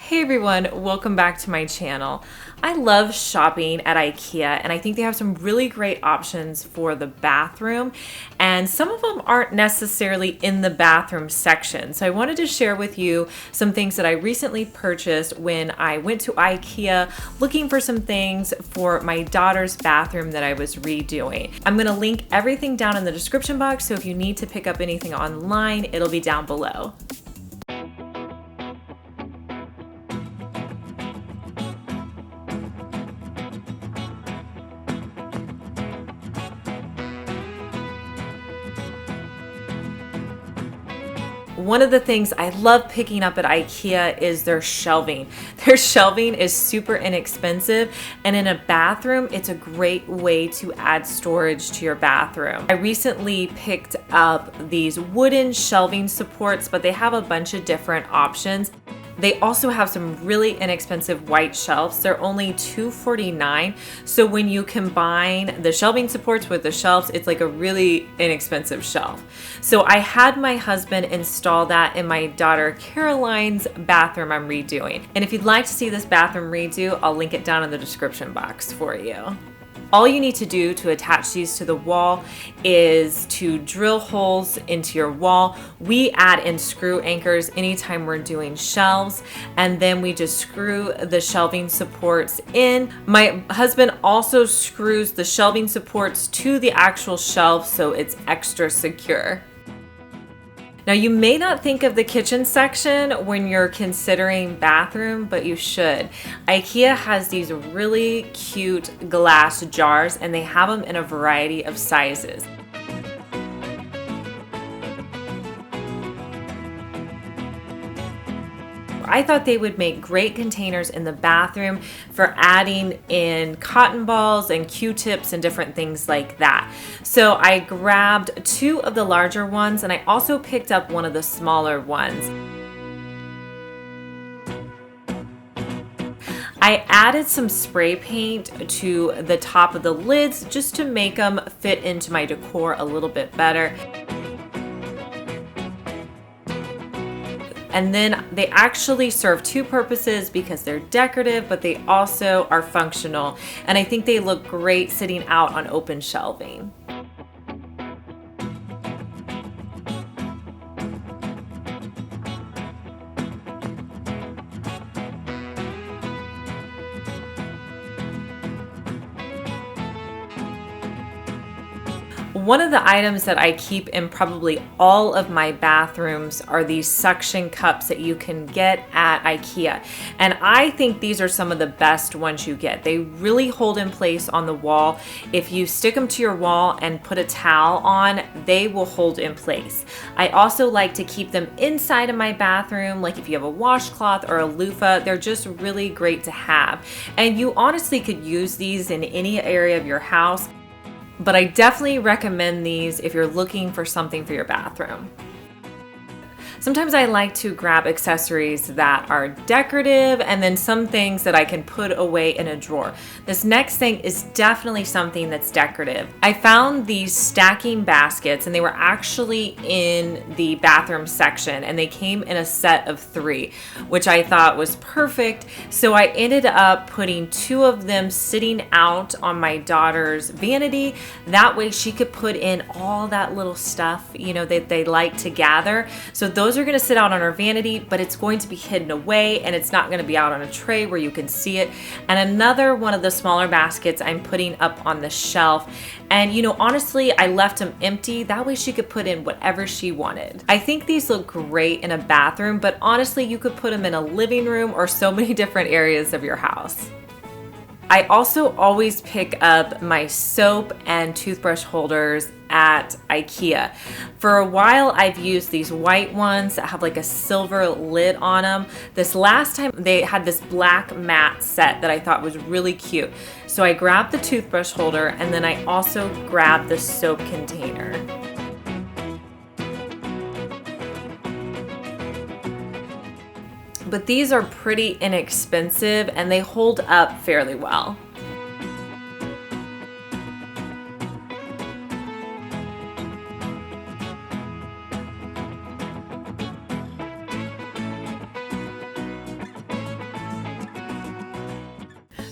Hey everyone, welcome back to my channel. I love shopping at Ikea and I think they have some really great options for the bathroom, and some of them aren't necessarily in the bathroom section. So I wanted to share with you some things that I recently purchased when I went to Ikea looking for some things for my daughter's bathroom that I was redoing. I'm going to link everything down in the description box, so if you need to pick up anything online, it'll be down below. One of the things I love picking up at Ikea is their shelving. Their shelving is super inexpensive, and in a bathroom, it's a great way to add storage to your bathroom. I recently picked up these wooden shelving supports, but they have a bunch of different options. They also have some really inexpensive white shelves. They're only $2.49. So when you combine the shelving supports with the shelves, it's like a really inexpensive shelf. So I had my husband install that in my daughter Caroline's bathroom I'm redoing. And if you'd like to see this bathroom redo, I'll link it down in the description box for you. All you need to do to attach these to the wall is to drill holes into your wall. We add in screw anchors anytime we're doing shelves, and then we just screw the shelving supports in. My husband also screws the shelving supports to the actual shelf so it's extra secure. Now, you may not think of the kitchen section when you're considering bathroom, but you should. Ikea has these really cute glass jars, and they have them in a variety of sizes. I thought they would make great containers in the bathroom for adding in cotton balls and Q-tips and different things like that. So I grabbed two of the larger ones, and I also picked up one of the smaller ones. I added some spray paint to the top of the lids just to make them fit into my decor a little bit better. And then they actually serve two purposes because they're decorative, but they also are functional. And I think they look great sitting out on open shelving. One of the items that I keep in probably all of my bathrooms are these suction cups that you can get at Ikea. And I think these are some of the best ones you get. They really hold in place on the wall. If you stick them to your wall and put a towel on, they will hold in place. I also like to keep them inside of my bathroom, like if you have a washcloth or a loofah, they're just really great to have. And you honestly could use these in any area of your house, but I definitely recommend these if you're looking for something for your bathroom. Sometimes I like to grab accessories that are decorative and then some things that I can put away in a drawer. This next thing is definitely something that's decorative. I found these stacking baskets, and they were actually in the bathroom section, and they came in a set of 3, which I thought was perfect. So I ended up putting 2 of them sitting out on my daughter's vanity. That way she could put in all that little stuff, you know, that they like to gather. So those are going to sit out on her vanity, but it's going to be hidden away, and it's not going to be out on a tray where you can see it. And another one of the smaller baskets I'm putting up on the shelf. And you know, honestly, I left them empty. That way she could put in whatever she wanted. I think these look great in a bathroom, but honestly, you could put them in a living room or so many different areas of your house. I also always pick up my soap and toothbrush holders at Ikea. For a while, I've used these white ones that have like a silver lid on them. This last time, they had this black matte set that I thought was really cute. So I grabbed the toothbrush holder, and then I also grabbed the soap container. But these are pretty inexpensive, and they hold up fairly well.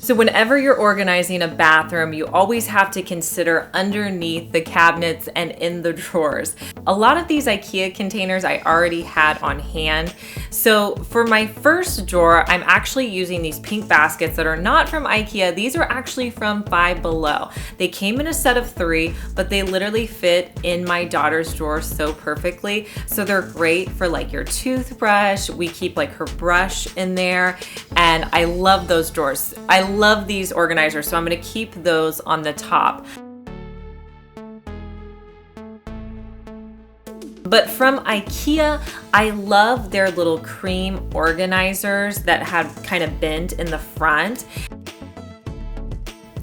So whenever you're organizing a bathroom, you always have to consider underneath the cabinets and in the drawers. A lot of these IKEA containers I already had on hand. So for my first drawer, I'm actually using these pink baskets that are not from IKEA. These are actually from Five Below. They came in a set of 3, but they literally fit in my daughter's drawer so perfectly. So they're great for like your toothbrush. We keep like her brush in there, and I love those drawers. I love these organizers, so I'm gonna keep those on the top. But from IKEA, I love their little cream organizers that have kind of bend in the front.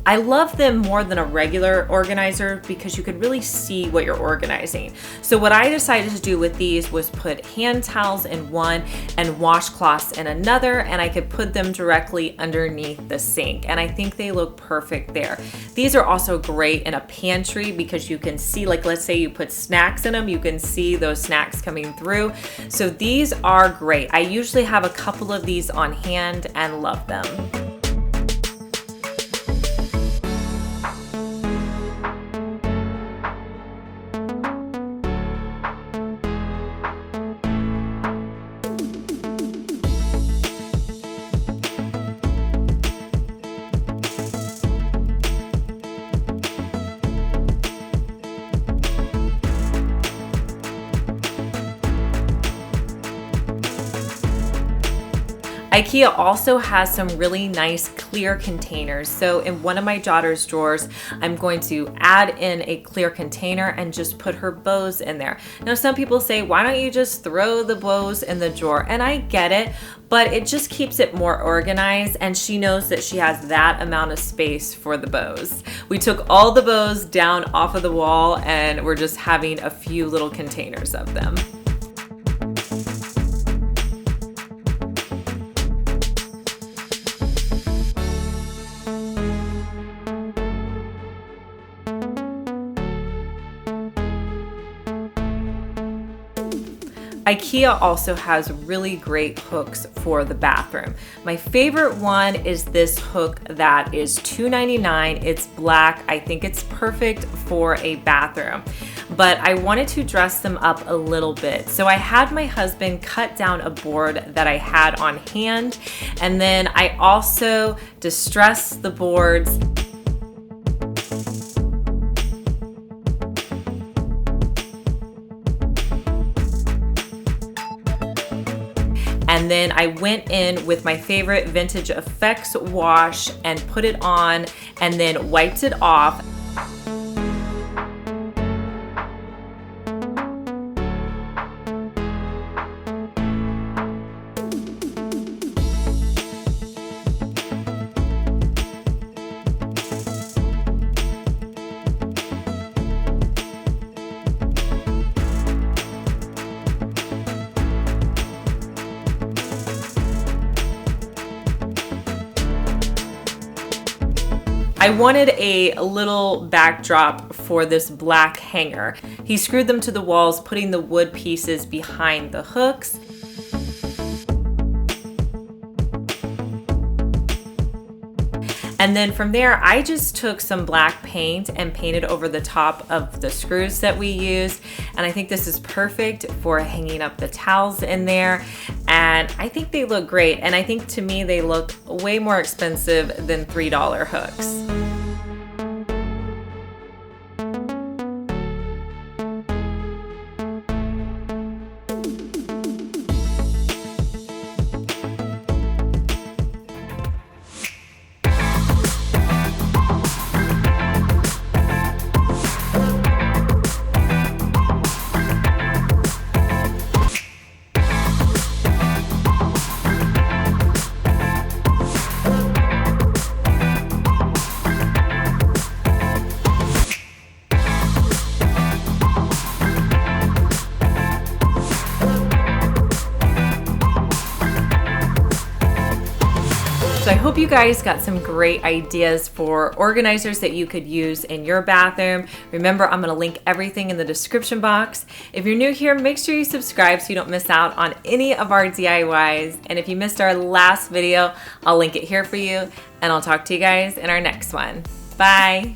I love them more than a regular organizer because you could really see what you're organizing. So what I decided to do with these was put hand towels in one and washcloths in another, and I could put them directly underneath the sink. And I think they look perfect there. These are also great in a pantry because you can see, like let's say you put snacks in them, you can see those snacks coming through. So these are great. I usually have a couple of these on hand and love them. IKEA also has some really nice clear containers. So in one of my daughter's drawers, I'm going to add in a clear container and just put her bows in there. Now, some people say, why don't you just throw the bows in the drawer? And I get it, but it just keeps it more organized, and she knows that she has that amount of space for the bows. We took all the bows down off of the wall, and we're just having a few little containers of them. IKEA also has really great hooks for the bathroom. My favorite one is this hook that is $2.99. It's black. I think it's perfect for a bathroom, but I wanted to dress them up a little bit. So I had my husband cut down a board that I had on hand, and then I also distressed the boards. And then I went in with my favorite Vintage Effects wash and put it on and then wiped it off. I wanted a little backdrop for this black hanger. He screwed them to the walls, putting the wood pieces behind the hooks. And then from there, I just took some black paint and painted over the top of the screws that we used. And I think this is perfect for hanging up the towels in there. And I think they look great. And I think to me, they look way more expensive than $3 hooks. So I hope you guys got some great ideas for organizers that you could use in your bathroom. Remember, I'm going to link everything in the description box. If you're new here, make sure you subscribe so you don't miss out on any of our DIYs. And if you missed our last video, I'll link it here for you. And I'll talk to you guys in our next one. Bye.